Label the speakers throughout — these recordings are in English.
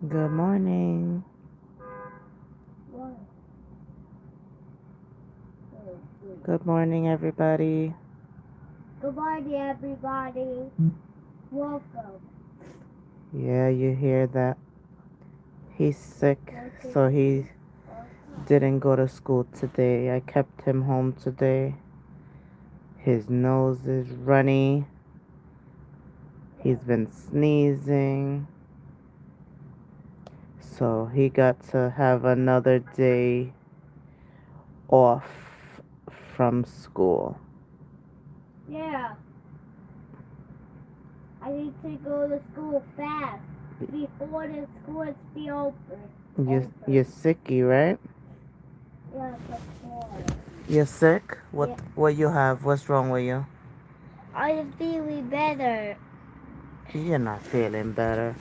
Speaker 1: Good morning. Good morning, everybody.
Speaker 2: Good morning, everybody. Welcome.
Speaker 1: Yeah, you hear that? He's sick, so he didn't go to school today. I kept him home today. His nose is runny. He's been sneezing. So he got to have another day off from school.
Speaker 2: Yeah, I need to go to school fast before the schools be open.
Speaker 1: You're sicky, right?
Speaker 2: Yeah, before.
Speaker 1: You're sick? What
Speaker 2: Yeah.
Speaker 1: what you have? What's wrong with you?
Speaker 2: I'm feeling better.
Speaker 1: You're not feeling better.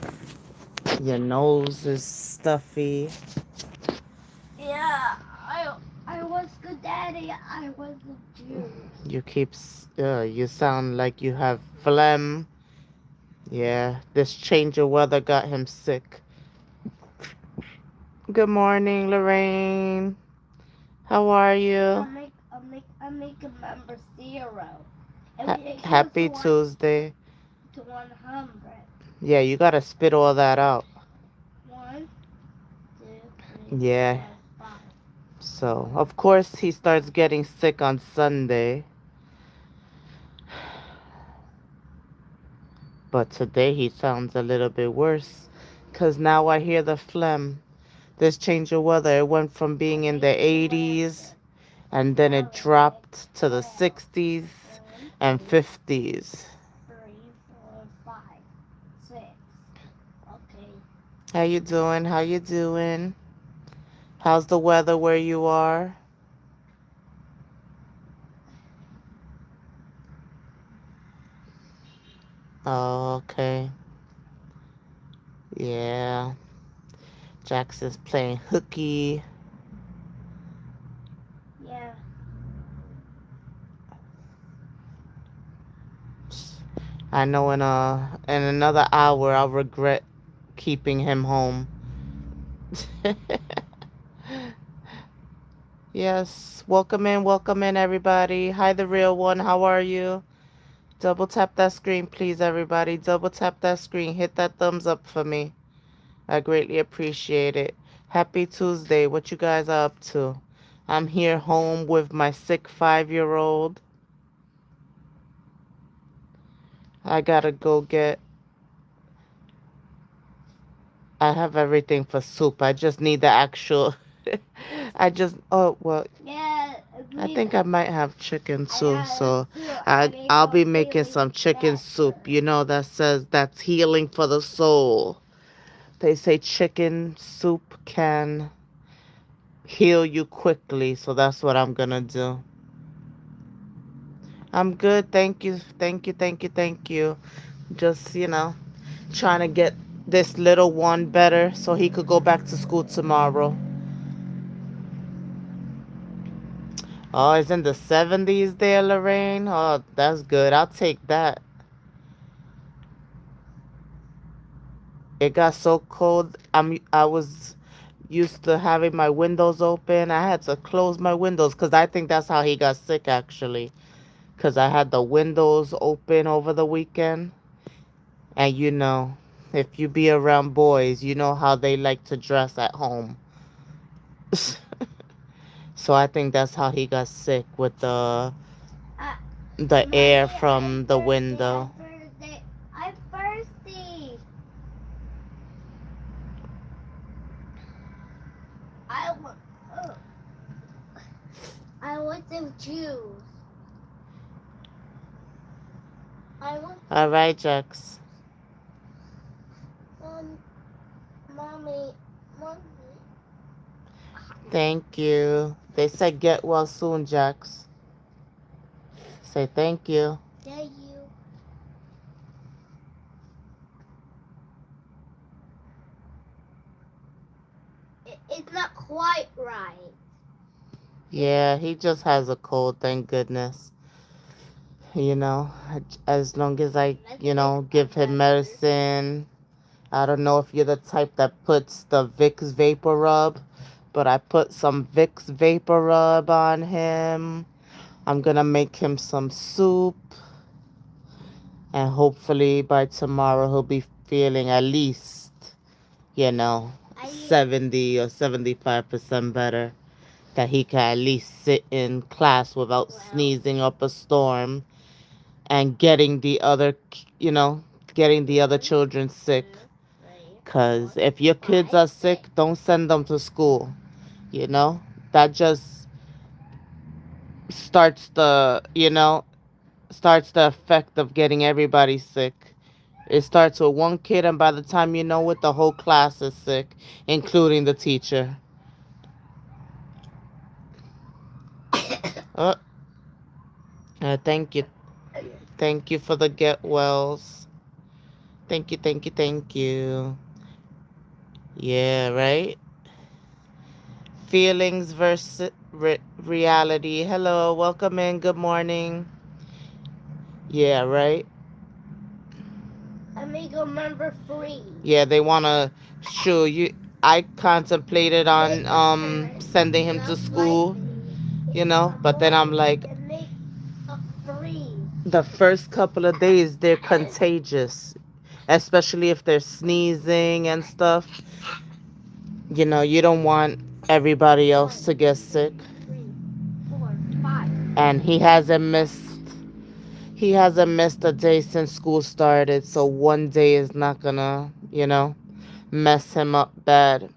Speaker 1: Your nose is stuffy.
Speaker 2: Yeah, I was good daddy. I was a Jew.
Speaker 1: You sound like you have phlegm. Yeah, this change of weather got him sick. Good morning, Lorraine. How are you?
Speaker 2: I make a number 0. And
Speaker 1: Ha-
Speaker 2: we equal
Speaker 1: Happy Tuesday.
Speaker 2: to 100.
Speaker 1: Yeah, you gotta spit all that out.
Speaker 2: 1, 2, 3,
Speaker 1: Yeah,
Speaker 2: 4, 5.
Speaker 1: so of course he starts getting sick on Sunday, but today he sounds a little bit worse. 'Cause now I hear the phlegm. This change of weather, it went from being in the 80s and then it dropped to the 60s and 50s.
Speaker 2: 3, 4, 5, 6. Okay.
Speaker 1: How you doing? How you doing? How's the weather where you are? Oh, okay. Yeah. Jackson's playing hooky.
Speaker 2: Yeah.
Speaker 1: I know in another hour I'll regret keeping him home. Yes, welcome in everybody. Hi the real one, how are you? Double tap that screen please everybody. Double tap that screen. Hit that thumbs up for me. I greatly appreciate it. Happy Tuesday. What you guys are up to? I'm here home with my sick 5-year-old. I gotta go get I have everything for soup. I just need the actual oh well,
Speaker 2: Yeah.
Speaker 1: I think I might have chicken too, so
Speaker 2: I make
Speaker 1: I'll
Speaker 2: a
Speaker 1: be making
Speaker 2: really
Speaker 1: some chicken soup.
Speaker 2: better.
Speaker 1: You know that says that's healing for the soul. They say chicken soup can heal you quickly, so that's what I'm gonna do. I'm good, thank you, thank you, thank you, thank you. Just trying to get this little one better so he could go back to school tomorrow. Oh, it's in the 70s there, Lorraine. Oh, that's good. I'll take that. It got so cold. I was used to having my windows open. I had to close my windows because I think that's how he got sick actually. Because I had the windows open over the weekend. And if you be around boys, you know how they like to dress at home. So I think that's how he got sick with
Speaker 2: Uh,
Speaker 1: the air
Speaker 2: Mommy,
Speaker 1: from the window.
Speaker 2: I'm thirsty. I want. Uh, I want some juice. I want.
Speaker 1: All right, Jax.
Speaker 2: Um, mommy, mommy.
Speaker 1: Thank you. They said get well soon, Jax. Say thank you.
Speaker 2: Thank you. It's not quite right.
Speaker 1: Yeah, he just has a cold, thank goodness. As long as I, give him medicine I don't know if you're the type that puts the Vicks Vapor Rub, but I put some Vicks Vapor Rub on him. I'm gonna make him some soup, and hopefully by tomorrow he'll be feeling at least, you know,
Speaker 2: I
Speaker 1: 70 or 75% better. That he can at least sit in class without
Speaker 2: well,
Speaker 1: sneezing up a storm and getting the other, you know, getting the other
Speaker 2: one,
Speaker 1: children sick.
Speaker 2: two, three,
Speaker 1: Because
Speaker 2: four,
Speaker 1: if your kids
Speaker 2: five,
Speaker 1: are
Speaker 2: six.
Speaker 1: sick, don't send them to school. You know, that just starts starts the effect of getting everybody sick. It starts with one kid, and by the time you know it, the whole class is sick, including the teacher. Uh, thank you. Thank you for the get wells. Thank you, thank you, thank you. Yeah, right? Feelings versus reality. Hello, welcome in. Good morning. Yeah, right?
Speaker 2: I make a number three.
Speaker 1: Yeah, they want to show you. I contemplated
Speaker 2: Make
Speaker 1: on
Speaker 2: a parent
Speaker 1: sending him to
Speaker 2: just like
Speaker 1: school,
Speaker 2: me.
Speaker 1: you
Speaker 2: It's
Speaker 1: know,
Speaker 2: a
Speaker 1: but then I'm
Speaker 2: boy
Speaker 1: like,
Speaker 2: and make a three.
Speaker 1: the first couple of days they're contagious, especially if they're sneezing and stuff. You know, you don't want everybody else
Speaker 2: One,
Speaker 1: to get
Speaker 2: two,
Speaker 1: sick.
Speaker 2: three, 4, 5.
Speaker 1: And he hasn't missed a day since school started, so one day is not gonna, mess him up bad.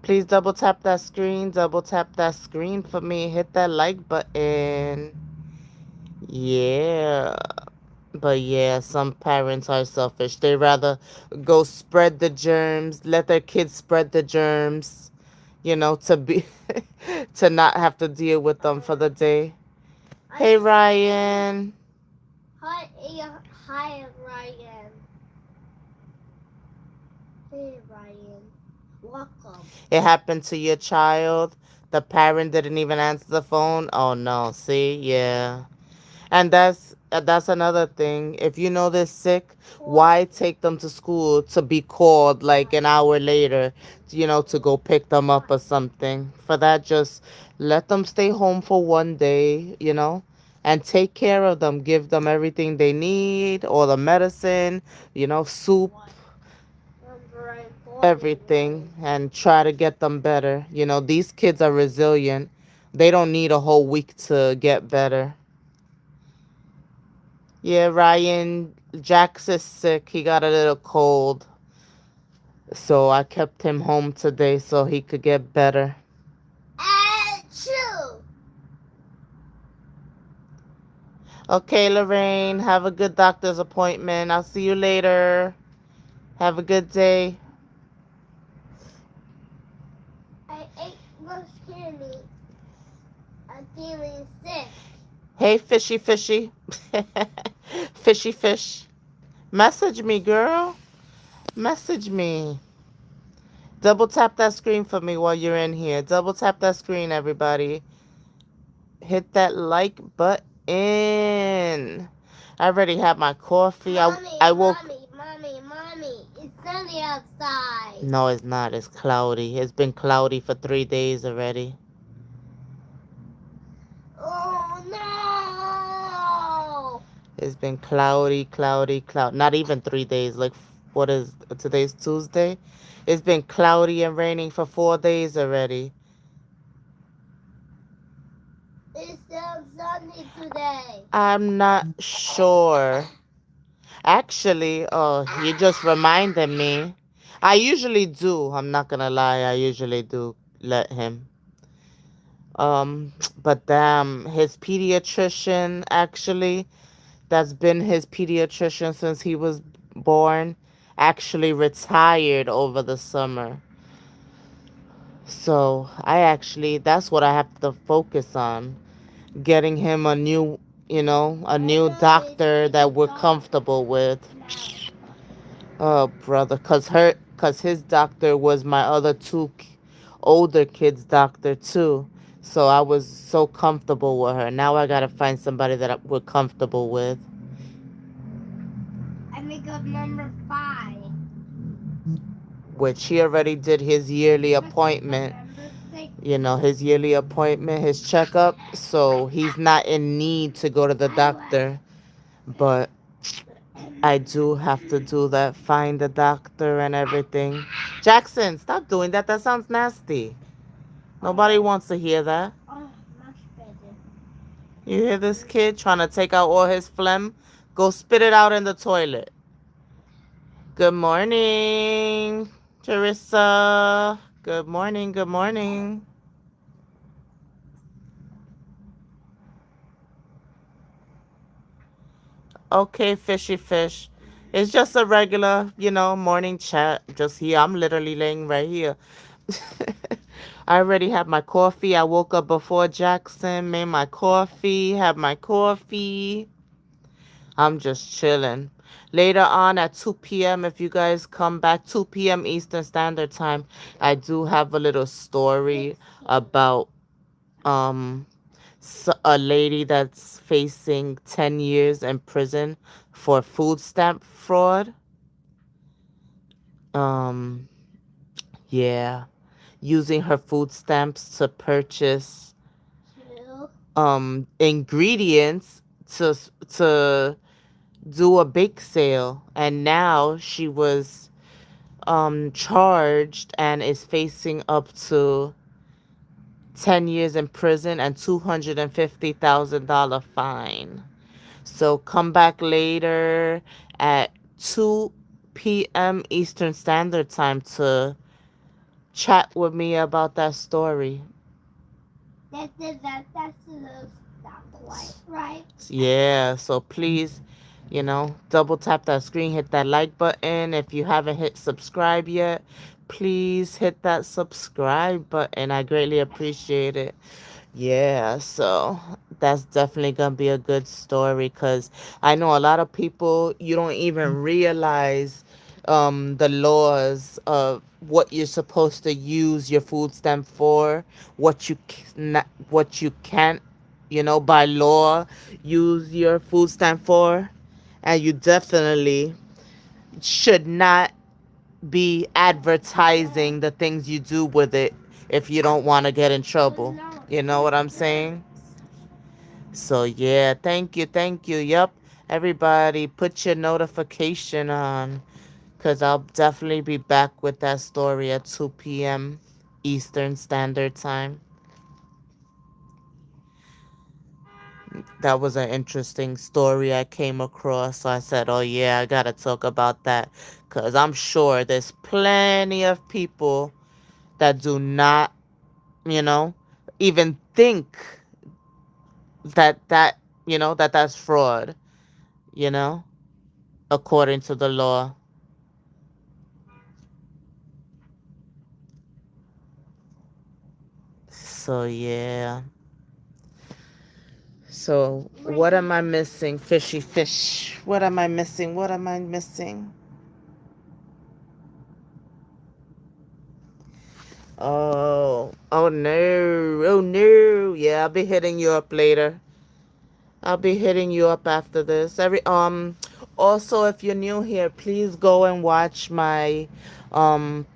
Speaker 1: Please double tap that screen for me, hit that like button. Yeah. But yeah, some parents are selfish. They rather go spread the germs, let their kids spread the germs, to be to not have to deal with them for the day. Hey
Speaker 2: I
Speaker 1: Ryan.
Speaker 2: hi, hi Ryan. Hey Ryan. Welcome.
Speaker 1: It happened to your child. The parent didn't even answer the phone. Oh no, see? Yeah. And that's another thing. If you know they're sick,
Speaker 2: Four,
Speaker 1: why take them to school to be called like an hour later, to go pick them up or something? For that, just let them stay home for one day, and take care of them. Give them everything they need, all the medicine, soup,
Speaker 2: one. Number I'm 41.
Speaker 1: everything, and try to get them better. These kids are resilient. They don't need a whole week to get better. Yeah, Ryan Jax is sick. He got a little cold. So I kept him home today so he could get better.
Speaker 2: Achoo!
Speaker 1: Okay, Lorraine, have a good doctor's appointment. I'll see you later. Have a good day.
Speaker 2: I ate much candy. I'm feeling sick.
Speaker 1: Hey, fishy, fishy. Fishy fish. Message me, girl. Message me. Double tap that screen for me while you're in here. Double tap that screen, everybody. Hit that like button. I already had my coffee.
Speaker 2: Mommy,
Speaker 1: I woke.
Speaker 2: mommy, mommy, mommy. It's sunny outside.
Speaker 1: No, it's not. It's cloudy. It's been cloudy for 3 days already.
Speaker 2: Oh no!
Speaker 1: It's been cloudy, cloudy, cloud. Not even 3 days. Like, what is today's Tuesday? It's been cloudy and raining for 4 days already.
Speaker 2: It's still sunny today.
Speaker 1: I'm not sure. Actually, oh, you just reminded me. I usually do. I'm not gonna lie. I usually do let him. But damn, his pediatrician actually, that's been his pediatrician since he was born, actually retired over the summer. So that's what I have to focus on. Getting him a
Speaker 2: I
Speaker 1: new
Speaker 2: know it's
Speaker 1: doctor
Speaker 2: like a
Speaker 1: that we're
Speaker 2: dog
Speaker 1: comfortable with.
Speaker 2: now.
Speaker 1: Oh, brother, cause his doctor was my other two older kids' doctor too. So I was so comfortable with her. Now I gotta find somebody that we're comfortable with.
Speaker 2: I make up number
Speaker 1: which he already did his yearly appointment.
Speaker 2: November 6th.
Speaker 1: His yearly appointment, his checkup. So he's not in need to go to the
Speaker 2: I was.
Speaker 1: doctor. But I do have to do that, find the doctor and everything. Jackson, stop doing that. That sounds nasty. Nobody
Speaker 2: Oh,
Speaker 1: wants to hear that.
Speaker 2: oh, much better.
Speaker 1: You hear this kid trying to take out all his phlegm? Go spit it out in the toilet. Good morning, Teresa. Good morning, good morning. Okay, fishy fish. It's just a regular, morning chat. Just here. I'm literally laying right here. I already have my coffee. I woke up before Jackson, made my coffee, have my coffee. I'm just chilling. Later on at 2 p.m., if you guys come back, 2 p.m. Eastern Standard Time, I do have a little story
Speaker 2: 16.
Speaker 1: about um a lady that's facing 10 years in prison for food stamp fraud. Um, yeah, using her food stamps to purchase
Speaker 2: 2.
Speaker 1: ingredients to do a bake sale, and now she was charged and is facing up to 10 years in prison and $250,000 fine. So come back later at 2 p.m. Eastern Standard Time to chat with me about that story.
Speaker 2: That's not quite right.
Speaker 1: Yeah, so please, double tap that screen, hit that like button. If you haven't hit subscribe yet, please hit that subscribe button. I greatly appreciate it. Yeah, so that's definitely gonna be a good story because I know a lot of people, you don't even realize the laws of what you're supposed to use your food stamp for, what you can't, by law use your food stamp for, and you definitely should not be advertising the things you do with it if you don't want to get in
Speaker 2: Oh
Speaker 1: trouble.
Speaker 2: no,
Speaker 1: You know what I'm saying? So, yeah, thank you, thank you. Yep, everybody, put your notification on because I'll definitely be back with that story at 2 p.m. Eastern Standard Time. That was an interesting story I came across. So I said, oh, yeah, I got to talk about that because I'm sure there's plenty of people that do not, you know, even think that's fraud, you know, according to the law. So yeah. So what am I missing? Fishy fish. What am I missing? What am I missing? Oh no. Oh no. Yeah, I'll be hitting you up later. I'll be hitting you up after this. Also if you're new here, please go and watch my um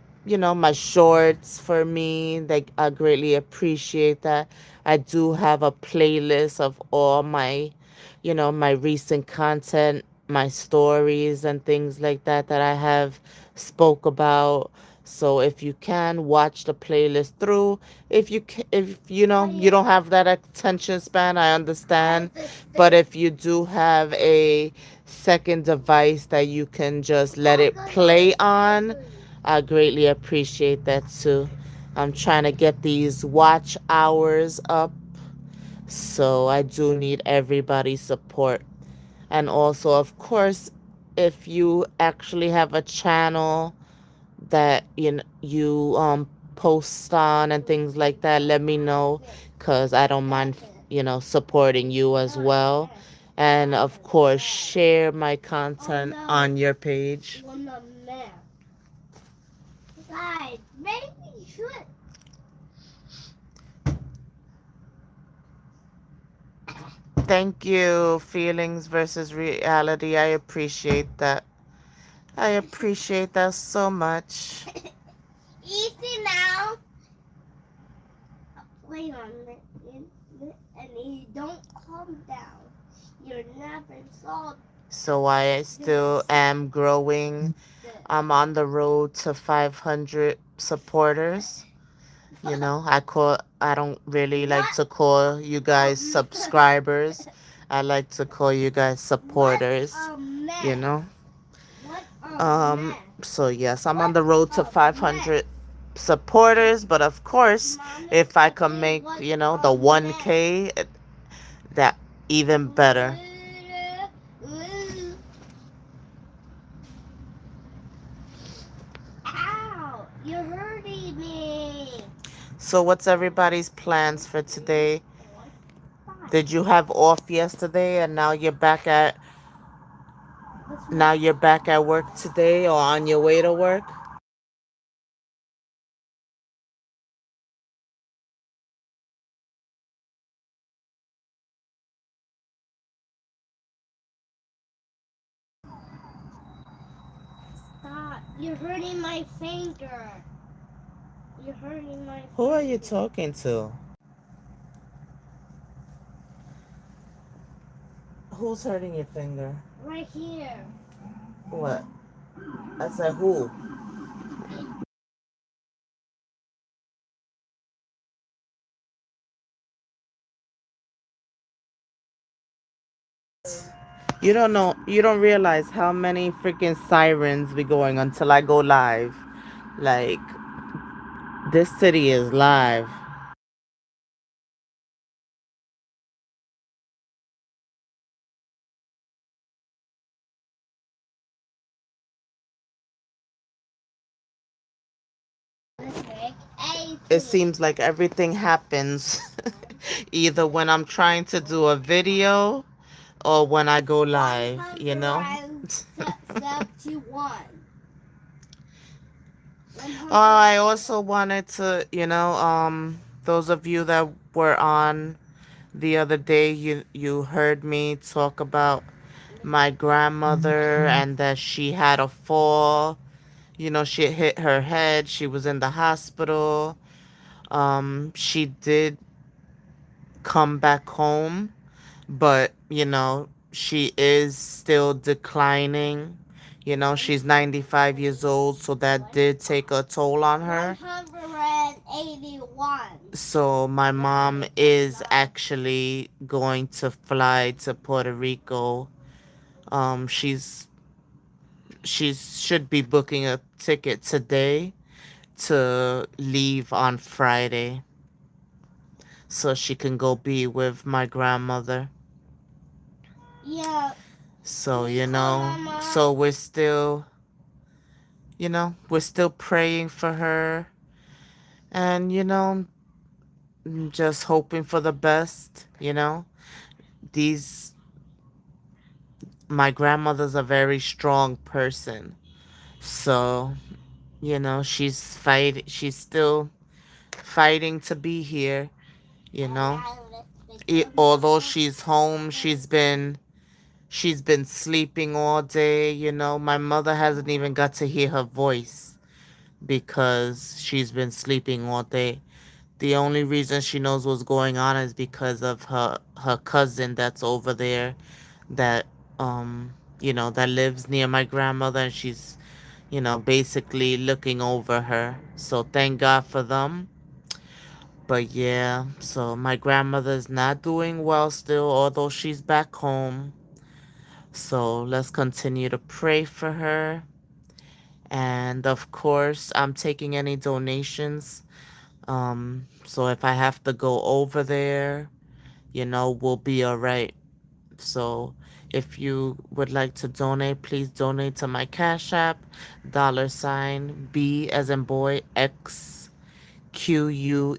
Speaker 1: my shorts for me. Like I greatly appreciate that. I do have a playlist of all my recent content, my stories and things like that I have spoke about. So if you can watch the playlist through, if you don't have that attention span, I understand. But if you do have a second device that you can just let it play on, I greatly appreciate that too. I'm trying to get these watch hours up, so I do need everybody's support. And also, of course, if you actually have a channel that you post on and things like that, let me know because I don't mind supporting you as well. And of course, share my content on your page.
Speaker 2: one of them. Guys, maybe you should.
Speaker 1: Thank you, feelings versus reality. I appreciate that. I appreciate that so much.
Speaker 2: play on it, and you don't calm down, you're never solved
Speaker 1: So I still
Speaker 2: this.
Speaker 1: am growing.
Speaker 2: this.
Speaker 1: I'm on the road to 500 supporters. You know, I don't really like
Speaker 2: What?
Speaker 1: to call you guys subscribers. I like to call you guys
Speaker 2: What
Speaker 1: supporters,
Speaker 2: a
Speaker 1: you
Speaker 2: mess.
Speaker 1: know?
Speaker 2: What a mess.
Speaker 1: So yes, I'm on
Speaker 2: What
Speaker 1: the road to
Speaker 2: a mess.
Speaker 1: 500 supporters, but of course,
Speaker 2: Mommy,
Speaker 1: if I can
Speaker 2: today
Speaker 1: make,
Speaker 2: was
Speaker 1: you know, the
Speaker 2: a mess.
Speaker 1: 1K, that even better.
Speaker 2: Ow! You're hurting me.
Speaker 1: So what's everybody's plans for
Speaker 2: Three,
Speaker 1: today?
Speaker 2: four, five.
Speaker 1: Did you have off yesterday and
Speaker 2: That's
Speaker 1: now
Speaker 2: what.
Speaker 1: you're back at work today or on your way to work?
Speaker 2: Stop. You're hurting my finger. You're hurting my
Speaker 1: Who are you
Speaker 2: finger.
Speaker 1: talking to? Who's hurting your finger?
Speaker 2: Right here.
Speaker 1: What? I said who? You don't realize how many freaking sirens be going until I go live. Like, this city is live.
Speaker 2: Patrick,
Speaker 1: It
Speaker 2: 18.
Speaker 1: seems like everything happens either when I'm trying to do a video or when I go live, you know?
Speaker 2: 171.
Speaker 1: Oh,
Speaker 2: 100.
Speaker 1: I also wanted to, those of you that were on the other day, you heard me talk about my grandmother and that she had a fall. You know, she hit her head. She was in the hospital. She did come back home, but she is still declining. You know, she's 95 years old, so that did take a toll on her.
Speaker 2: 181.
Speaker 1: So my mom is actually going to fly to Puerto Rico. She's she should be booking a ticket today to leave on Friday so she can go be with my grandmother.
Speaker 2: Yeah.
Speaker 1: So,
Speaker 2: Can you call Mama?
Speaker 1: so we're still praying for her and, just hoping for the best, These, my grandmother's a very strong person. So, she's still fighting to be here, you know. Although she's home, she's been sleeping all day, My mother hasn't even got to hear her voice because she's been sleeping all day. The only reason she knows what's going on is because of her cousin that's over there that that lives near my grandmother, and she's basically looking over her. So thank God for them. But yeah, so my grandmother's not doing well still, although she's back home. So let's continue to pray for her. And of course, I'm taking any donations. So if I have to go over there, we'll be all right. So if you would like to donate, please donate to my Cash App, $B as in boy, X QUEENC,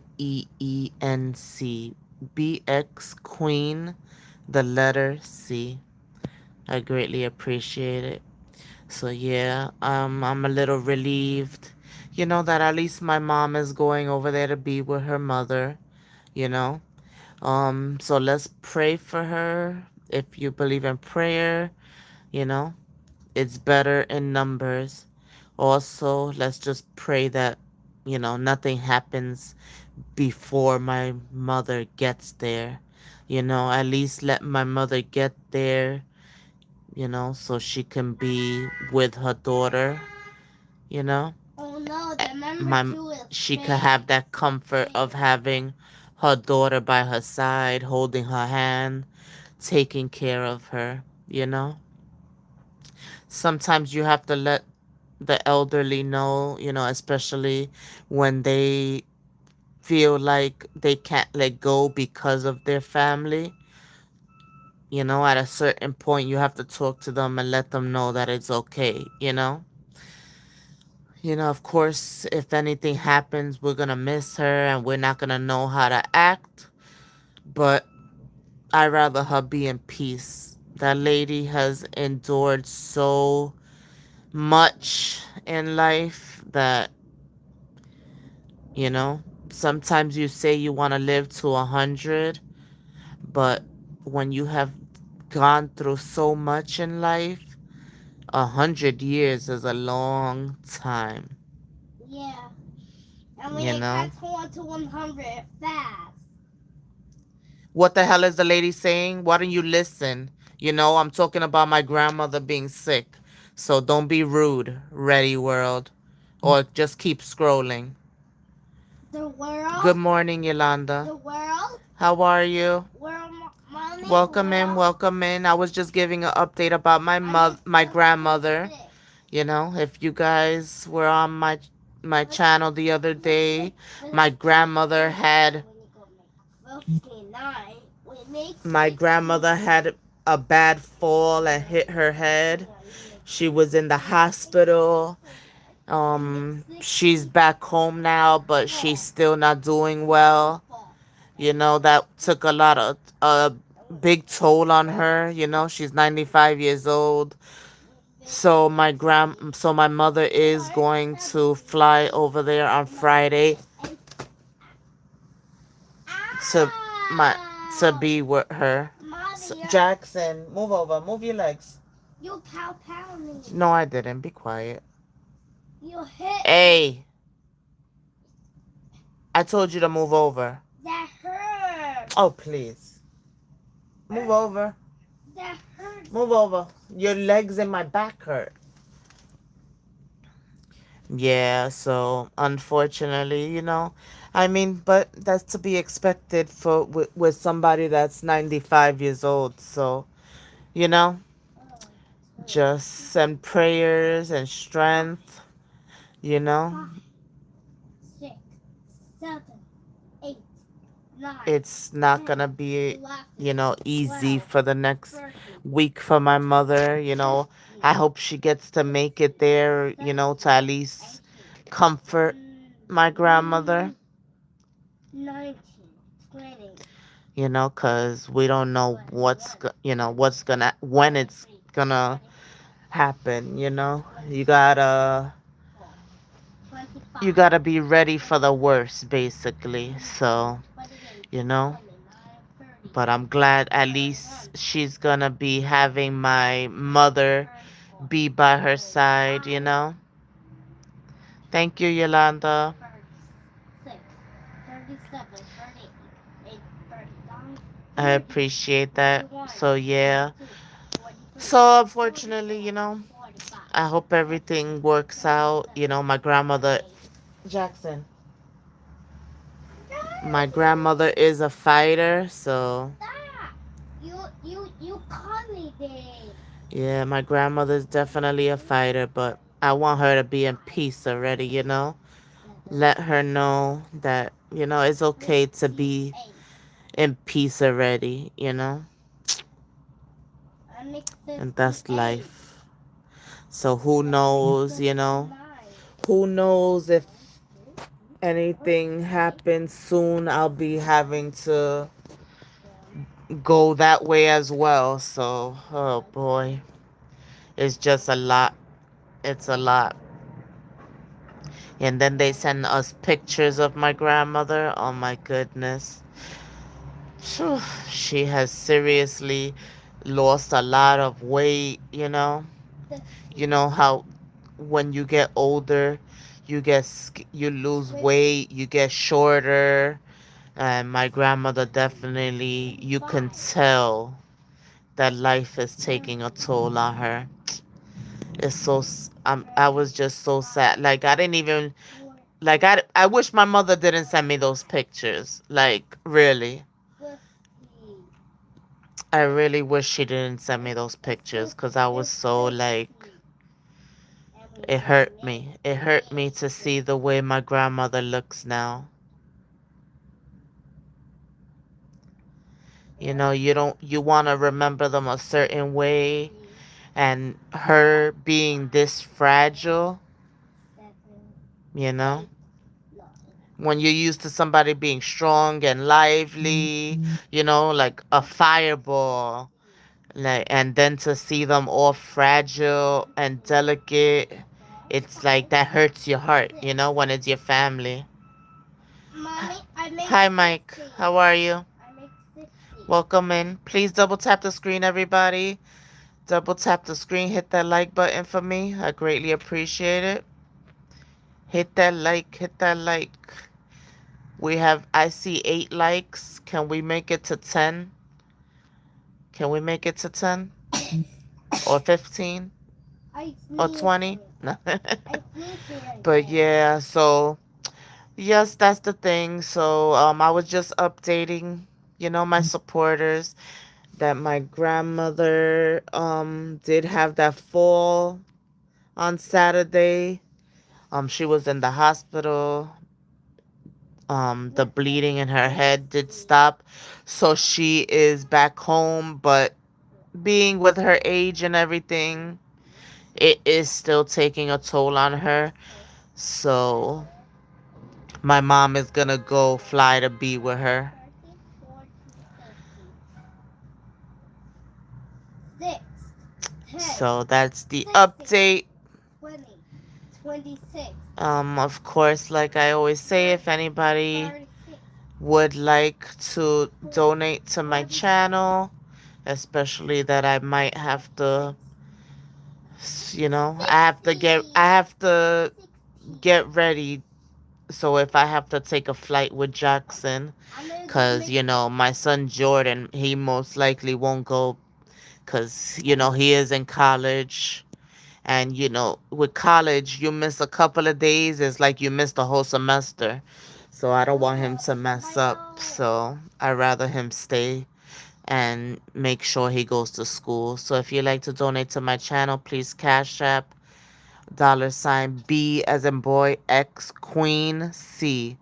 Speaker 1: BX Queen, the letter C. I greatly appreciate it. So yeah, I'm a little relieved, that at least my mom is going over there to be with her mother, you know. So let's pray for her. If you believe in prayer, you know, it's better in numbers. Also, let's just pray that, nothing happens before my mother gets there. At least let my mother get there, so she can be with her daughter, you know.
Speaker 2: Oh no, the number
Speaker 1: My
Speaker 2: two is
Speaker 1: She could
Speaker 2: fake.
Speaker 1: have that comfort of having her daughter by her side, holding her hand, taking care of her. Sometimes you have to let the elderly know, especially when they feel like they can't let go because of their family. At a certain point, you have to talk to them and let them know that it's okay. Of course, if anything happens, we're going to miss her and we're not going to know how to act. But I'd rather her be in peace. That lady has endured so much in life that, you know, sometimes you say you want to live to 100, but when you have gone through so much in life, 100 years is a long time.
Speaker 2: Yeah, and we
Speaker 1: You
Speaker 2: ain't
Speaker 1: know?
Speaker 2: got to 100 fast.
Speaker 1: What the hell is the lady saying? Why don't you listen? I'm talking about my grandmother being sick. So don't be rude, Ready World. Or just keep scrolling.
Speaker 2: The
Speaker 1: Good
Speaker 2: world,
Speaker 1: morning, Yolanda.
Speaker 2: the world,
Speaker 1: How are you?
Speaker 2: world, mommy,
Speaker 1: Welcome in,
Speaker 2: world.
Speaker 1: welcome in. I was just giving an update about
Speaker 2: I'm in
Speaker 1: my
Speaker 2: chapter
Speaker 1: grandmother.
Speaker 2: 6.
Speaker 1: If you guys were on my channel the other day, my grandmother
Speaker 2: 59
Speaker 1: had
Speaker 2: when you go make 59. We make
Speaker 1: my
Speaker 2: 60.
Speaker 1: grandmother had a bad fall and hit her head.
Speaker 2: Yeah, you make
Speaker 1: She was in the hospital.
Speaker 2: I make
Speaker 1: She's back home now, but she's
Speaker 2: 64.
Speaker 1: still not doing well.
Speaker 2: 64.
Speaker 1: That took a lot of big toll on her. She's 95 years old.
Speaker 2: We make 60.
Speaker 1: So my mother is
Speaker 2: Start
Speaker 1: going to
Speaker 2: 70.
Speaker 1: fly over there on Friday
Speaker 2: And
Speaker 1: to my to
Speaker 2: ow!
Speaker 1: be with her.
Speaker 2: Mommy,
Speaker 1: Jackson, move over. Move your legs.
Speaker 2: you pow me.
Speaker 1: No, I didn't. Be quiet.
Speaker 2: You hit me.
Speaker 1: Hey, I told you to move over.
Speaker 2: That hurt.
Speaker 1: Oh, please. Move over.
Speaker 2: That hurts.
Speaker 1: Move over. Your legs and my back hurt. Yeah, so unfortunately, I mean, but that's to be expected for with somebody that's 95 years old. So, you know,
Speaker 2: Oh,
Speaker 1: just send prayers and strength, you know.
Speaker 2: 5, 6, 7, 8, 9,
Speaker 1: It's not
Speaker 2: 10,
Speaker 1: gonna be,
Speaker 2: 11,
Speaker 1: easy
Speaker 2: 12,
Speaker 1: for the next
Speaker 2: 13,
Speaker 1: week for my mother.
Speaker 2: 14,
Speaker 1: I hope she gets to make it
Speaker 2: 15,
Speaker 1: there,
Speaker 2: 17,
Speaker 1: to at least
Speaker 2: 18,
Speaker 1: comfort my grandmother,
Speaker 2: 19, 20,
Speaker 1: because we don't know
Speaker 2: 21,
Speaker 1: what's gonna, when it's
Speaker 2: 23,
Speaker 1: gonna
Speaker 2: 24,
Speaker 1: happen. You
Speaker 2: 25,
Speaker 1: gotta
Speaker 2: 25,
Speaker 1: be ready for the
Speaker 2: 26,
Speaker 1: worst, basically.
Speaker 2: 27,
Speaker 1: So,
Speaker 2: 28,
Speaker 1: you know.
Speaker 2: 29, 30,
Speaker 1: But I'm glad at
Speaker 2: 31,
Speaker 1: least she's gonna be having my
Speaker 2: 32,
Speaker 1: mother
Speaker 2: 34,
Speaker 1: be by her side.
Speaker 2: 35,
Speaker 1: Thank you, Yolanda.
Speaker 2: 36, 37, 38, 39,
Speaker 1: I
Speaker 2: 40,
Speaker 1: appreciate that.
Speaker 2: 41,
Speaker 1: So, yeah.
Speaker 2: 42, 43,
Speaker 1: So, unfortunately,
Speaker 2: 44, 45,
Speaker 1: I hope everything
Speaker 2: 46,
Speaker 1: works out.
Speaker 2: 47,
Speaker 1: My grandmother,
Speaker 2: 48.
Speaker 1: Jackson, my
Speaker 2: Daddy!
Speaker 1: grandmother is a fighter. So,
Speaker 2: Dad! You caught me there.
Speaker 1: yeah, my grandmother's definitely a fighter, but I want her to be in peace already.
Speaker 2: 7,
Speaker 1: Let her know that, it's okay to be
Speaker 2: 58.
Speaker 1: in peace already.
Speaker 2: I make
Speaker 1: And that's
Speaker 2: 58.
Speaker 1: life. So who
Speaker 2: I make
Speaker 1: knows.
Speaker 2: 59.
Speaker 1: Who knows if
Speaker 2: Where's
Speaker 1: anything
Speaker 2: my
Speaker 1: happens soon, I'll be having to
Speaker 2: one?
Speaker 1: go that way as well. So, oh
Speaker 2: Like
Speaker 1: boy, it's just a lot. It's a lot. And then they send us pictures of my grandmother. Oh my goodness. Phew. She has seriously lost a lot of weight. You
Speaker 2: 50.
Speaker 1: know how when you get older, you lose
Speaker 2: Swift.
Speaker 1: weight, you get shorter. And my grandmother definitely, you can
Speaker 2: 25.
Speaker 1: tell that life is taking a toll on her. It's so I was just so sad. Like I didn't even like I wish my mother didn't send me those pictures. Like really.
Speaker 2: 50.
Speaker 1: I really wish she didn't send me those pictures cuz I was
Speaker 2: It's
Speaker 1: so
Speaker 2: 60.
Speaker 1: like
Speaker 2: And we
Speaker 1: it
Speaker 2: have
Speaker 1: hurt
Speaker 2: Nick.
Speaker 1: me. It hurt me to see the way my grandmother looks now. You know, you want to remember them a certain way,
Speaker 2: 50.
Speaker 1: and her being this fragile,
Speaker 2: 7.
Speaker 1: you know,
Speaker 2: 8. 9.
Speaker 1: when you're used to somebody being strong and lively, you know, like a fireball, like, and then to see them all fragile and delicate, it's like that hurts your heart, you know, when it's your family.
Speaker 2: Mommy, I make
Speaker 1: Hi, Mike.
Speaker 2: 60.
Speaker 1: How are you?
Speaker 2: I make 60.
Speaker 1: Welcome in. Please double tap the screen, everybody. Double tap the screen. Hit that like button for me. I greatly appreciate it. Hit that like. Hit that like. I see 8 likes. Can we make it to 10? Can we make it to 10? Or 15?
Speaker 2: I
Speaker 1: Or
Speaker 2: sneeze
Speaker 1: 20?
Speaker 2: it.
Speaker 1: No.
Speaker 2: I sneeze it
Speaker 1: But
Speaker 2: again.
Speaker 1: yeah, so yes, that's the thing. So I was just updating, my supporters that my grandmother did have that fall on Saturday. She was in the hospital. The
Speaker 2: Flip it.
Speaker 1: bleeding in her head did
Speaker 2: 60.
Speaker 1: stop. So she is back home, but being with her age and everything, it is still taking a toll on her. So my mom is gonna go fly to be with her.
Speaker 2: 13, 14, 15. 6, 10,
Speaker 1: So that's the
Speaker 2: 16,
Speaker 1: update.
Speaker 2: 20, 26,
Speaker 1: Of course, like I always say,
Speaker 2: 30,
Speaker 1: if anybody
Speaker 2: 36,
Speaker 1: would like to
Speaker 2: 40,
Speaker 1: donate to my
Speaker 2: 42,
Speaker 1: channel, especially that I might have to,
Speaker 2: 46,
Speaker 1: I
Speaker 2: 60,
Speaker 1: have to
Speaker 2: 60.
Speaker 1: get ready. So if I have to take a flight with Jackson,
Speaker 2: I'm gonna go
Speaker 1: cause
Speaker 2: make
Speaker 1: my son Jordan, he most likely won't go, cause he is in college. And with college, you miss a couple of days, it's like you missed the whole semester. So I don't want him to mess
Speaker 2: my
Speaker 1: up.
Speaker 2: nose.
Speaker 1: So I rather him stay and make sure he goes to school. So if you'd like to donate to my channel, please Cash App $B as in boy X Queen C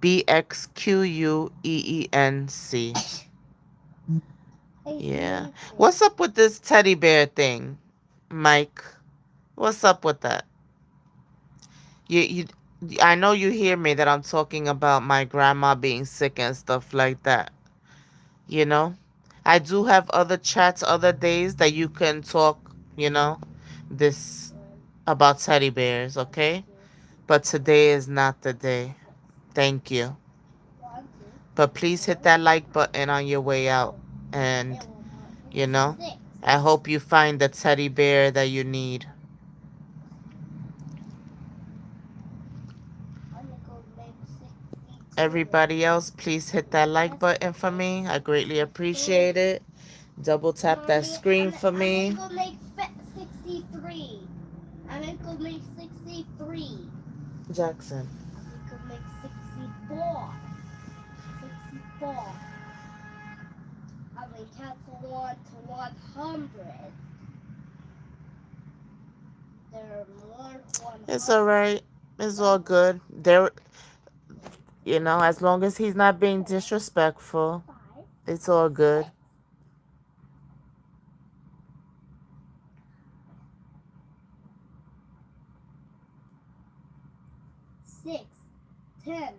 Speaker 1: BXQUEENC.
Speaker 2: I
Speaker 1: Yeah.
Speaker 2: sneezed it.
Speaker 1: What's up with this teddy bear thing, Mike? What's up with that? You I know you hear me that I'm talking about my grandma being sick and stuff like that. You know? I do have other chats other days that you can talk, this
Speaker 2: One,
Speaker 1: about teddy bears,
Speaker 2: one,
Speaker 1: okay?
Speaker 2: two,
Speaker 1: But
Speaker 2: three,
Speaker 1: today is not the
Speaker 2: four,
Speaker 1: day.
Speaker 2: six.
Speaker 1: Thank you.
Speaker 2: 1, 2,
Speaker 1: But please hit
Speaker 2: 4,
Speaker 1: that like button on your way out.
Speaker 2: 2.
Speaker 1: And,
Speaker 2: It will not make
Speaker 1: you know,
Speaker 2: 6.
Speaker 1: I hope you find the teddy bear that you need.
Speaker 2: I'm gonna go make 62.
Speaker 1: Everybody else, please hit that like
Speaker 2: That's
Speaker 1: button for
Speaker 2: 6.
Speaker 1: me. I greatly
Speaker 2: 3.
Speaker 1: appreciate it. Double tap that
Speaker 2: Mommy,
Speaker 1: screen for
Speaker 2: I'm gonna
Speaker 1: me.
Speaker 2: go make 63. I'm gonna go make 63.
Speaker 1: Jackson.
Speaker 2: I'm gonna go make 64. 64. I'm gonna cancel 1 to 100. There are more
Speaker 1: It's
Speaker 2: 100.
Speaker 1: alright. It's all good. As long as he's not being
Speaker 2: 4,
Speaker 1: disrespectful,
Speaker 2: 5,
Speaker 1: it's all good.
Speaker 2: 6, 6, 10,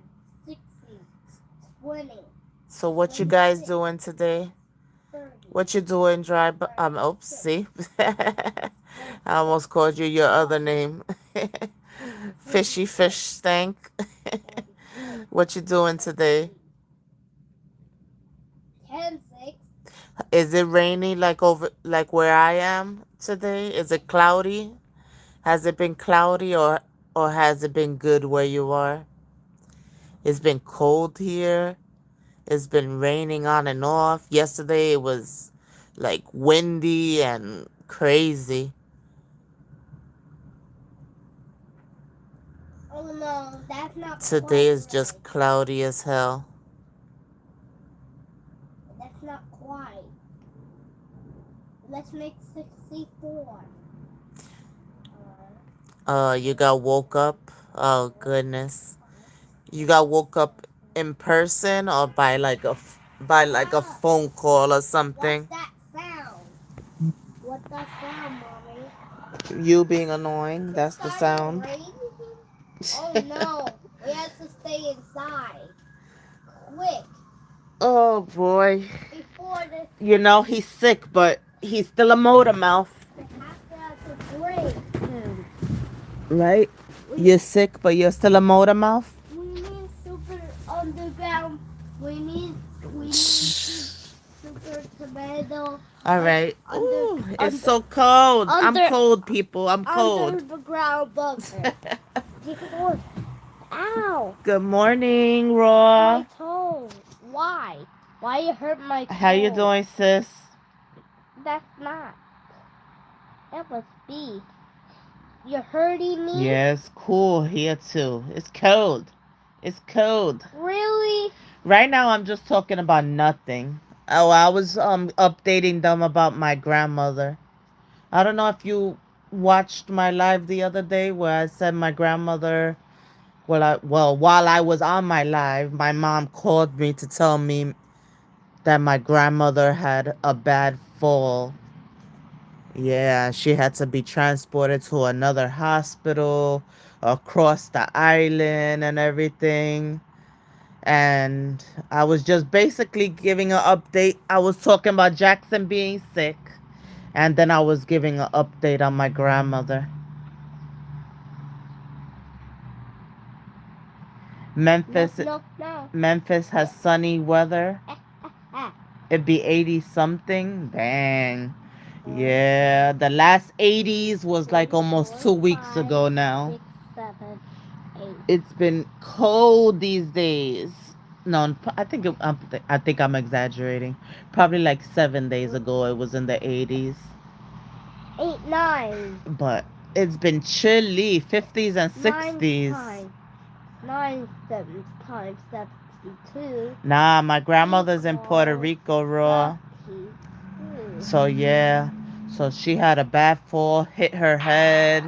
Speaker 2: 16, 20,
Speaker 1: So what you guys
Speaker 2: 26,
Speaker 1: doing today?
Speaker 2: 30,
Speaker 1: What you doing, dry? Oops,
Speaker 2: 32,
Speaker 1: see, I
Speaker 2: 33,
Speaker 1: almost called you your other
Speaker 2: 34,
Speaker 1: name, Fishy Fish
Speaker 2: 36,
Speaker 1: Stank.
Speaker 2: 37,
Speaker 1: What you doing today?
Speaker 2: 38, 10, 6,
Speaker 1: Is it rainy like where I am today? Is it cloudy? Has it been cloudy or? Or has it been good where you are? It's been cold here. It's been raining on and off. Yesterday it was like windy and crazy.
Speaker 2: Oh no, that's not
Speaker 1: Today
Speaker 2: quite
Speaker 1: is
Speaker 2: right.
Speaker 1: just cloudy as hell.
Speaker 2: That's not quite. Let's make 64.
Speaker 1: You got woke up? Oh, goodness. You got woke up in person or by like a
Speaker 2: Ah,
Speaker 1: phone call or
Speaker 2: what's
Speaker 1: something?
Speaker 2: that sound? What's that sound, mommy?
Speaker 1: You being annoying,
Speaker 2: It's
Speaker 1: that's the
Speaker 2: starting
Speaker 1: sound.
Speaker 2: raining. Oh no, we have to stay inside. Quick,
Speaker 1: Oh boy.
Speaker 2: before
Speaker 1: You know he's sick, but he's still a motor mouth.
Speaker 2: the castle has to break soon.
Speaker 1: Right?
Speaker 2: We
Speaker 1: You're sick, but you're still a motor mouth?
Speaker 2: we need super underground. We need super tomato like
Speaker 1: Alright.
Speaker 2: under
Speaker 1: Ooh, it's
Speaker 2: under
Speaker 1: so cold. I'm
Speaker 2: under
Speaker 1: cold, people. I'm cold.
Speaker 2: underground bunker. Before, ow!
Speaker 1: Good morning,
Speaker 2: My
Speaker 1: Raw.
Speaker 2: toe. Why? Why you hurt my
Speaker 1: How you
Speaker 2: toe?
Speaker 1: doing, sis?
Speaker 2: That's not. That was B. You're hurting me?
Speaker 1: Yeah, it's cool here too. It's cold. It's cold.
Speaker 2: Really?
Speaker 1: Right now I'm just talking about nothing. Oh, I was updating them about my grandmother. I don't know if you watched my live the other day where I said my grandmother, while I was on my live, my mom called me to tell me that my grandmother had a bad fall. Yeah, she had to be transported to another hospital across the island and everything. And I was just basically giving an update. I was talking about Jackson being sick, and then I was giving an update on my grandmother.
Speaker 2: No,
Speaker 1: Memphis
Speaker 2: no, no.
Speaker 1: Memphis has
Speaker 2: Yeah.
Speaker 1: sunny weather.
Speaker 2: Ah.
Speaker 1: It'd be 80 something. Dang.
Speaker 2: Four,
Speaker 1: Yeah, the last 80s was like
Speaker 2: three,
Speaker 1: almost
Speaker 2: four,
Speaker 1: 2 weeks
Speaker 2: five,
Speaker 1: ago now.
Speaker 2: 6, 7, 8.
Speaker 1: It's been cold these days. No, I think I'm exaggerating. Probably like 7 days ago, it was in the 80s.
Speaker 2: 8, 9.
Speaker 1: But it's been chilly, 50s and
Speaker 2: 9
Speaker 1: 60s.
Speaker 2: times. 9 7 times 72
Speaker 1: Nah, my grandmother's in Puerto
Speaker 2: equals
Speaker 1: Rico, raw.
Speaker 2: 32.
Speaker 1: So yeah, so she had a bad fall, hit her head.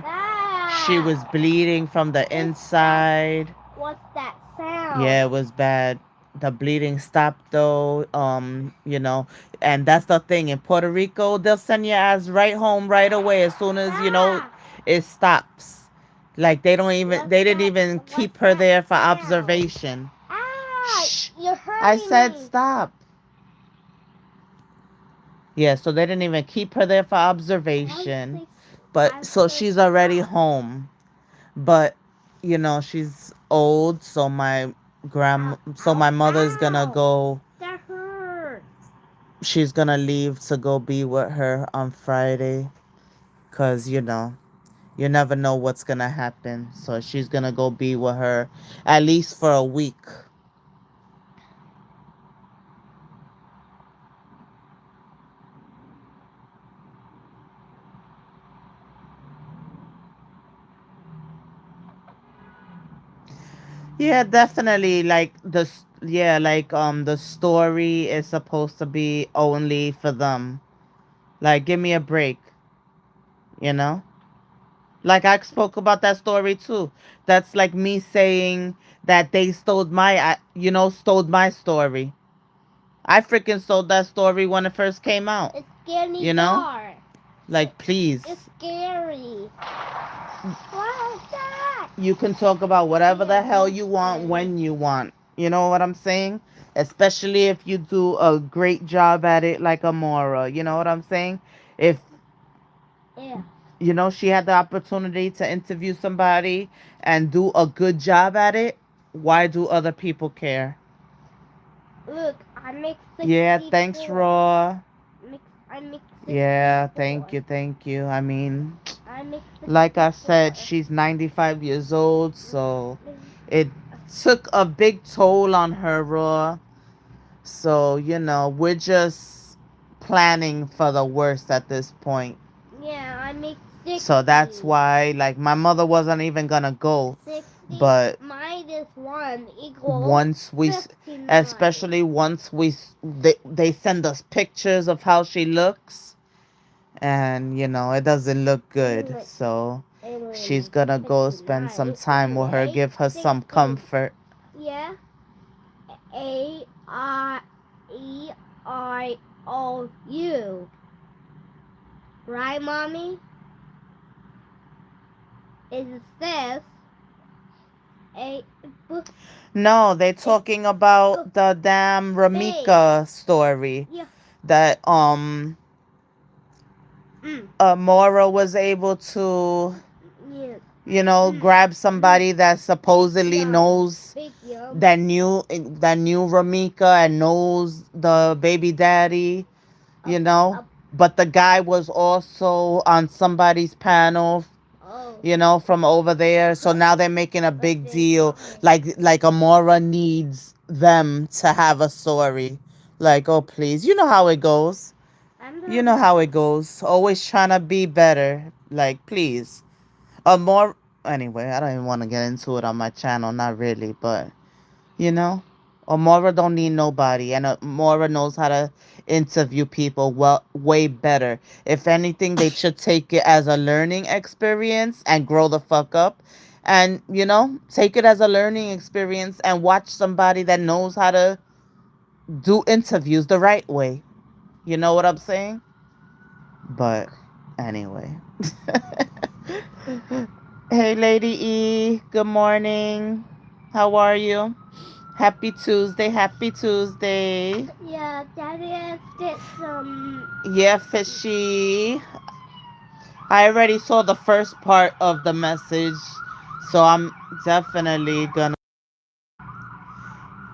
Speaker 1: She
Speaker 2: Ah!
Speaker 1: was bleeding from the inside.
Speaker 2: What's that sound?
Speaker 1: Yeah, it was bad. The bleeding stopped though. And that's the thing in Puerto Rico, they'll send your ass right home right away as soon as
Speaker 2: Ah!
Speaker 1: it stops. Like they didn't even
Speaker 2: What's
Speaker 1: keep her
Speaker 2: that
Speaker 1: there for
Speaker 2: sound?
Speaker 1: observation.
Speaker 2: Ah!
Speaker 1: Shh.
Speaker 2: You're
Speaker 1: I
Speaker 2: hurting
Speaker 1: said
Speaker 2: me.
Speaker 1: stop. Yeah, so they didn't even keep her there for observation. But
Speaker 2: I
Speaker 1: so
Speaker 2: said
Speaker 1: she's already
Speaker 2: stop.
Speaker 1: home. But she's old, so
Speaker 2: Ow,
Speaker 1: my
Speaker 2: ow,
Speaker 1: mother's gonna
Speaker 2: ow.
Speaker 1: go.
Speaker 2: That hurts.
Speaker 1: She's gonna leave to go be with her on Friday, cause you never know what's gonna happen. So she's gonna go be with her at least for a week. Yeah, definitely. The story is supposed to be only for them. Like, give me a break, you know? Like I spoke about that story too. That's like me saying that they stole my story. I freaking stole that story when it first came out.
Speaker 2: It's getting
Speaker 1: You know?
Speaker 2: dark.
Speaker 1: Like,
Speaker 2: It's
Speaker 1: please.
Speaker 2: scary. What is that?
Speaker 1: You can talk about whatever the
Speaker 2: Can't
Speaker 1: hell
Speaker 2: be
Speaker 1: you want
Speaker 2: scary.
Speaker 1: when you want. You know what I'm saying? Especially if you do a great job at it, like Amora. You know what I'm saying? If
Speaker 2: Yeah.
Speaker 1: she had the opportunity to interview somebody and do a good job at it, why do other people care?
Speaker 2: Look, I make
Speaker 1: Yeah, thanks,
Speaker 2: 64.
Speaker 1: Raw.
Speaker 2: I make
Speaker 1: Yeah,
Speaker 2: 64.
Speaker 1: thank you. I mean,
Speaker 2: I'm
Speaker 1: Like I said,
Speaker 2: 64.
Speaker 1: she's 95 years old, so
Speaker 2: Mm,
Speaker 1: it took a big toll on her, Raw. So, we're just planning for the worst at this point.
Speaker 2: Yeah, I'm
Speaker 1: So that's
Speaker 2: 60.
Speaker 1: why, like, my mother wasn't even gonna go.
Speaker 2: 60
Speaker 1: But
Speaker 2: minus 1 equals
Speaker 1: once we,
Speaker 2: 59.
Speaker 1: especially once they send us pictures of how she looks, and, it doesn't look good.
Speaker 2: Alien,
Speaker 1: So she's
Speaker 2: alien
Speaker 1: gonna go spend
Speaker 2: 59.
Speaker 1: some
Speaker 2: It's
Speaker 1: time with her, give her some
Speaker 2: 60.
Speaker 1: comfort.
Speaker 2: Yeah. A-I-E-I-O-U. Right, Mommy? It says A B
Speaker 1: No, they're
Speaker 2: A
Speaker 1: talking about
Speaker 2: B
Speaker 1: the damn
Speaker 2: A.
Speaker 1: Romeca story
Speaker 2: Yeah.
Speaker 1: that
Speaker 2: Mm.
Speaker 1: Mora was able to,
Speaker 2: Yeah. Mm.
Speaker 1: grab
Speaker 2: Mm.
Speaker 1: somebody that
Speaker 2: Big
Speaker 1: supposedly
Speaker 2: yum.
Speaker 1: knows
Speaker 2: Big yum.
Speaker 1: that knew Romeca and knows the baby daddy, you
Speaker 2: Up.
Speaker 1: know.
Speaker 2: Up.
Speaker 1: But the guy was also on somebody's panel,
Speaker 2: Oh.
Speaker 1: from over there. So now they're making a
Speaker 2: But
Speaker 1: big
Speaker 2: they
Speaker 1: deal,
Speaker 2: got it.
Speaker 1: like Amora needs them to have a story. Like, oh please, you know how it goes.
Speaker 2: I'm
Speaker 1: You
Speaker 2: not.
Speaker 1: know how it goes. Always trying to be better. Like, please. More. Anyway, I don't even want to get into it on my channel. Not really, but you know, Amora don't need nobody, and Amora knows how to interview people well, way better. If anything, they should take it as a learning experience and grow the fuck up, and take it as a learning experience and watch somebody that knows how to do interviews the right way. You know what I'm saying? But anyway. Hey, Lady E. Good morning. How are you? Happy Tuesday. Happy Tuesday.
Speaker 2: Yeah, Daddy has did some.
Speaker 1: Yeah, fishy. I already saw the first part of the message, so definitely gonna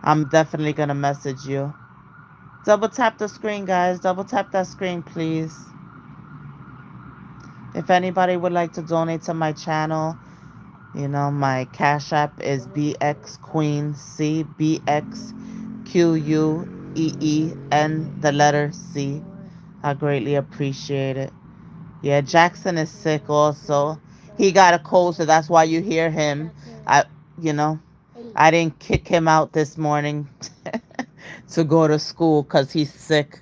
Speaker 1: I'm definitely gonna message you. Double tap the screen, guys. Double tap that screen, please. If anybody would like to donate to my channel, my Cash App is BX Queen C, BXQUEEN, the letter C. I greatly appreciate it. Yeah, Jackson is sick also. He got a cold, so that's why you hear him. I, you know, I didn't kick him out this morning to go to school because he's sick.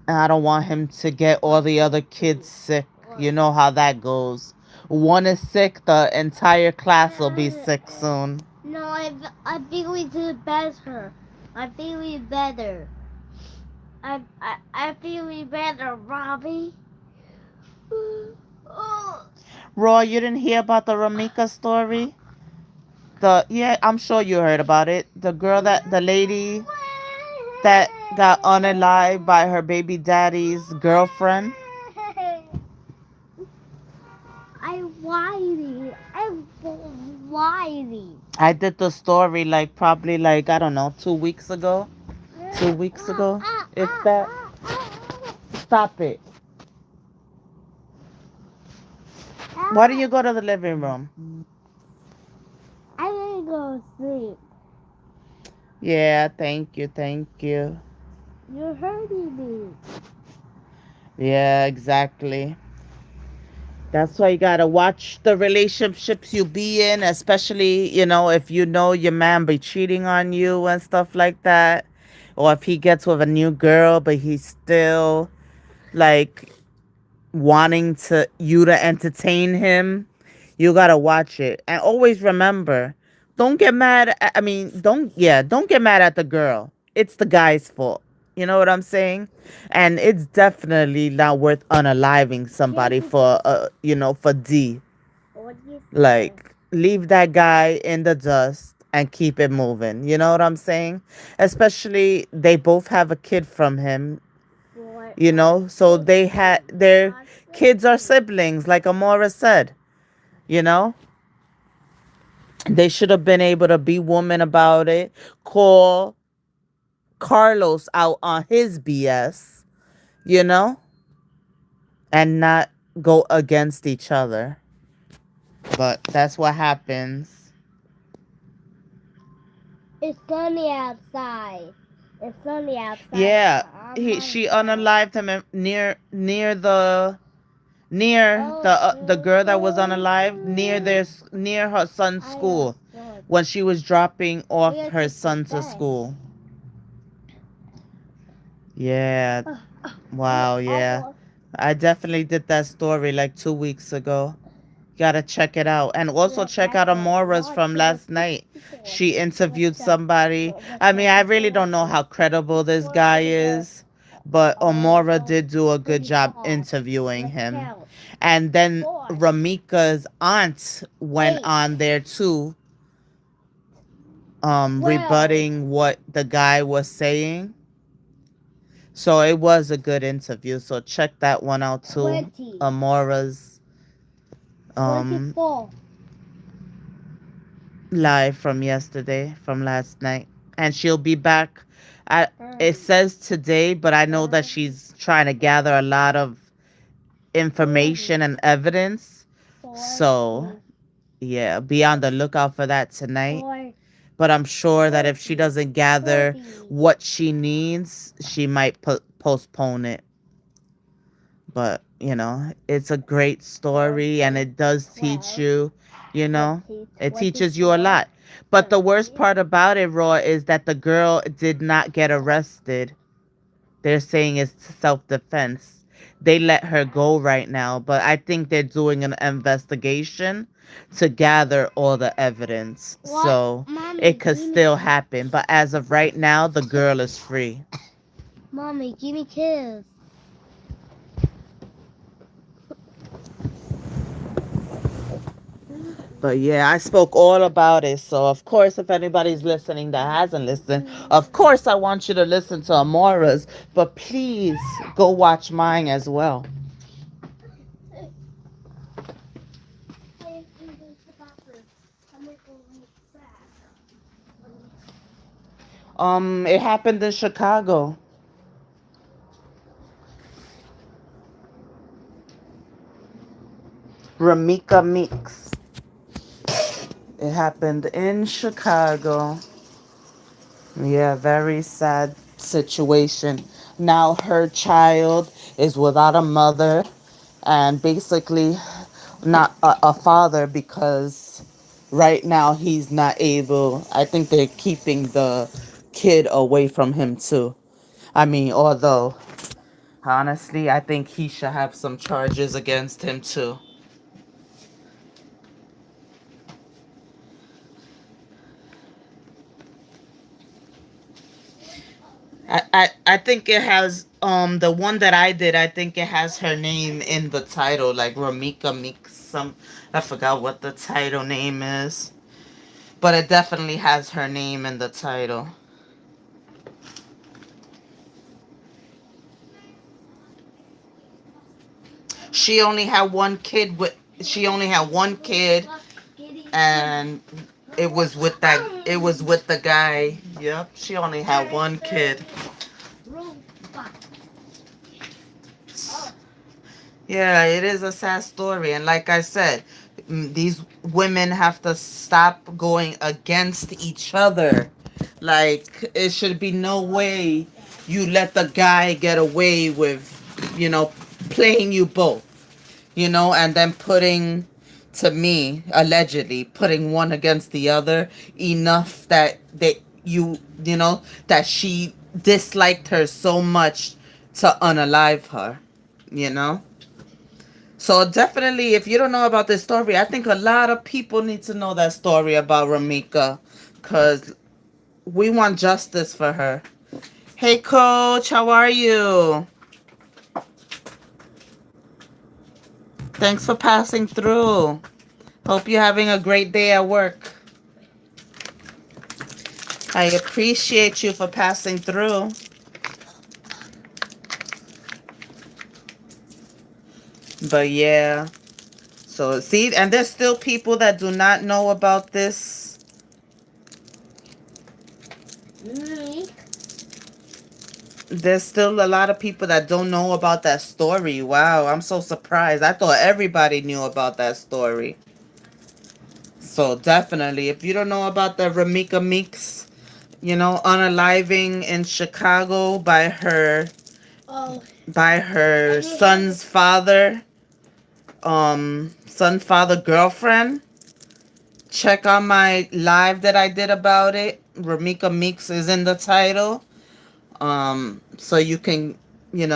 Speaker 1: And I don't want him to get all the other kids sick. You know how that goes. One is sick, the entire class will be sick soon.
Speaker 2: No, I think we do better. I feel we better. I feel we better, Robbie. Oh.
Speaker 1: Roy, you didn't hear about the Ramika story? Yeah, I'm sure you heard about it. The lady that got unalived by her baby daddy's girlfriend.
Speaker 2: I'm whiny. I'm whiny.
Speaker 1: I did the story like probably like I don't know 2 weeks ago. 2 weeks ago, if that. Stop it. Why don't you go to the living room?
Speaker 2: I'm gonna go sleep.
Speaker 1: Yeah, thank you, thank you.
Speaker 2: You're hurting me.
Speaker 1: Yeah, exactly. That's why you gotta watch the relationships you be in, especially, if you know your man be cheating on you and stuff like that. Or if he gets with a new girl, but he's still like wanting to you to entertain him. You gotta watch it. And always remember, don't get mad at, I mean, don't get mad at the girl. It's the guy's fault. You know what I'm saying? And it's definitely not worth unaliving somebody for for D.
Speaker 2: What you say?
Speaker 1: Like leave that guy in the dust and keep it moving. You know what I'm saying? Especially they both have a kid from him,
Speaker 2: What?
Speaker 1: so their kids are siblings, like Amora said. You know, they should have been able to be woman about it, call Carlos out on his BS, you know, and not go against each other. But that's what happens.
Speaker 2: It's sunny outside. It's sunny outside.
Speaker 1: Yeah,
Speaker 2: I'm on
Speaker 1: she
Speaker 2: side.
Speaker 1: unalived him near the
Speaker 2: Oh,
Speaker 1: girl that was
Speaker 2: so
Speaker 1: unalived
Speaker 2: good.
Speaker 1: near her son's
Speaker 2: I got
Speaker 1: school
Speaker 2: good.
Speaker 1: when she was dropping
Speaker 2: We
Speaker 1: off
Speaker 2: gotta
Speaker 1: her
Speaker 2: take the
Speaker 1: son to
Speaker 2: bed.
Speaker 1: school. Yeah,
Speaker 2: Uh, uh,
Speaker 1: wow, yeah.
Speaker 2: oh,
Speaker 1: I definitely did that story like 2 weeks ago. Gotta check it out. And
Speaker 2: we
Speaker 1: also
Speaker 2: have
Speaker 1: check out
Speaker 2: password.
Speaker 1: Amora's
Speaker 2: Watch
Speaker 1: from
Speaker 2: the
Speaker 1: last night.
Speaker 2: 64.
Speaker 1: She interviewed somebody.
Speaker 2: What's
Speaker 1: I mean,
Speaker 2: that?
Speaker 1: I
Speaker 2: What's
Speaker 1: really
Speaker 2: that?
Speaker 1: don't know how credible this
Speaker 2: What's
Speaker 1: guy
Speaker 2: the
Speaker 1: is, but Amora
Speaker 2: oh,
Speaker 1: did do a good job
Speaker 2: 35.
Speaker 1: interviewing
Speaker 2: Let's
Speaker 1: him.
Speaker 2: count.
Speaker 1: And then
Speaker 2: 4,
Speaker 1: Romeca's aunt went
Speaker 2: 8,
Speaker 1: on there too,
Speaker 2: 12,
Speaker 1: rebutting what the guy was saying. So it was a good interview. So check that one out too.
Speaker 2: 20,
Speaker 1: Amora's um
Speaker 2: 24,
Speaker 1: live from yesterday, from last night. And she'll be back. It
Speaker 2: 30,
Speaker 1: says today, but I know that
Speaker 2: 30,
Speaker 1: she's trying to gather a lot of
Speaker 2: 40,
Speaker 1: information and evidence. So,
Speaker 2: 40,
Speaker 1: yeah, be on the lookout for that tonight.
Speaker 2: 40,
Speaker 1: But I'm sure that if she
Speaker 2: 40,
Speaker 1: doesn't gather
Speaker 2: 40,
Speaker 1: what she needs, she might postpone it. But, it's a great story and
Speaker 2: 14,
Speaker 1: it does teach
Speaker 2: 12,
Speaker 1: you, you know,
Speaker 2: 20,
Speaker 1: it teaches you a
Speaker 2: 24,
Speaker 1: lot. But the worst
Speaker 2: 30.
Speaker 1: part about it, Raw, is that the girl did not get arrested. They're saying it's self defense. They let her go right now, but I think they're doing an investigation to gather all the evidence.
Speaker 2: What?
Speaker 1: So
Speaker 2: Mommy,
Speaker 1: it could
Speaker 2: give me
Speaker 1: still
Speaker 2: kiss.
Speaker 1: happen. But as of right now, the girl is free.
Speaker 2: Mommy, give me kiss.
Speaker 1: But yeah, I spoke all about it. So, of course, if anybody's listening that hasn't listened, of course, I want you to listen to Amora's. But please go watch mine as well. It happened in Chicago. Romeca Meeks. It happened in Chicago. Yeah, very sad situation. Now her child is without a mother and basically not a father because right now he's not able. I think they're keeping the kid away from him too. I mean, although honestly, I think he should have some charges against him too. I think it has the one that I did. I think it has her name in the title, like Romeca Meeks. I forgot what the title name is, but it definitely has her name in the title. She only had one kid with. She only had one kid, and it was with the guy. Yep, she only had one kid. Yeah, it is a sad story. And like I said, these women have to stop going against each other. Like, it should be no way you let the guy get away with, you know, playing you both, and then putting, to me, allegedly, putting one against the other enough that that she disliked her so much to unalive her, you know? So definitely, if you don't know about this story, I think a lot of people need to know that story about Romeca, because we want justice for her. Hey, Coach, how are you? Thanks for passing through. Hope you're having a great day at work. I appreciate you for passing through. But yeah, so see, and there's still people that do not know about this.
Speaker 2: Me?
Speaker 1: There's still a lot of people that don't know about that story. Wow, I'm so surprised. I thought everybody knew about that story. So definitely, if you don't know about the Romeca Meeks, unaliving in Chicago
Speaker 2: Oh,
Speaker 1: by her son's father girlfriend. Check out my live that I did about it. Romeca Meeks is in the title. So you can, you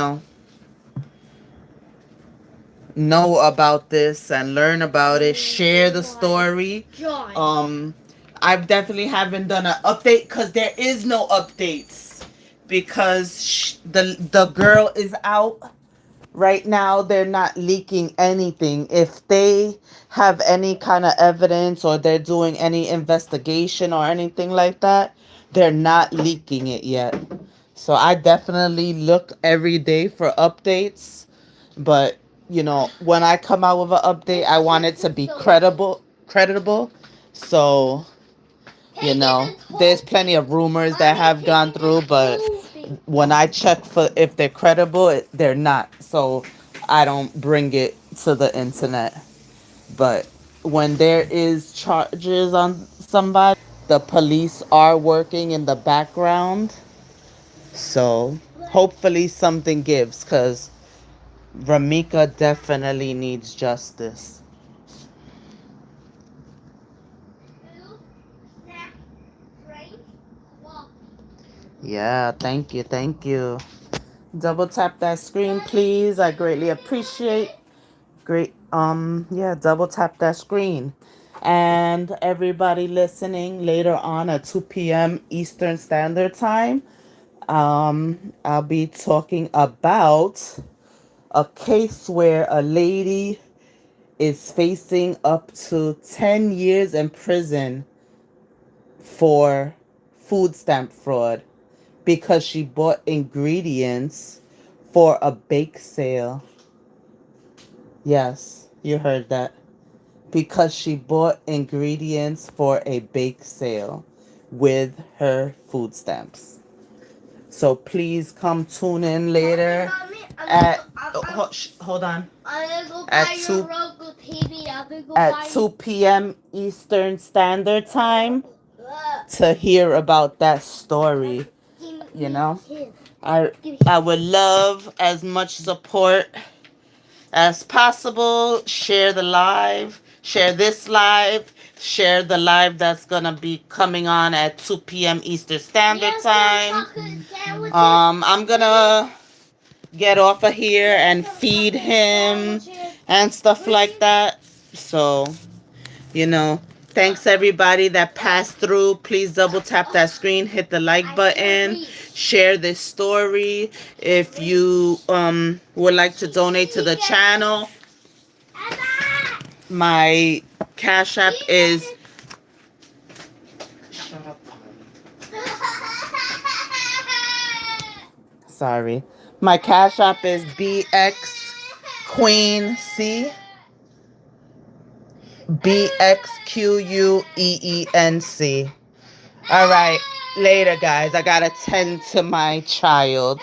Speaker 1: know about this and learn about it, share the story.
Speaker 2: John.
Speaker 1: I definitely haven't done an update because there is no updates because the girl is out right now. They're not leaking anything. If they have any kind of evidence or they're doing any investigation or anything like that, they're not leaking it yet. So I definitely look every day for updates, but when I come out with an update, I want it to be credible. So, there's plenty of rumors that have gone through, but when I check for if they're credible, they're not. So I don't bring it to the internet. But when there is charges on somebody, the police are working in the background. So hopefully something gives, because Ramika definitely needs justice. Yeah, thank you, thank you. Double tap that screen, please. I greatly appreciate. Great. Yeah, double tap that screen. And everybody listening later on at 2 p.m. Eastern Standard Time, I'll be talking about a case where a lady is facing up to 10 years in prison for food stamp fraud because she bought ingredients for a bake sale. Yes, you heard that. Because she bought ingredients for a bake sale with her food stamps. So please come tune in later at hold on. At 2 p.m. Eastern Standard Time to hear about that story. You know, I I would love as much support as possible. Share the live, share this live, share the live that's gonna be coming on at 2 p.m. Eastern Standard Time. I'm gonna get off of here and feed him and stuff like that. So, you know, thanks everybody that passed through. Please double tap that screen, hit the like button, share this story. If you would like to donate to the channel, my Cash App is sorry. My Cash App is BX Queen C. BXQUEENC. All right. Later, guys. I got to tend to my child.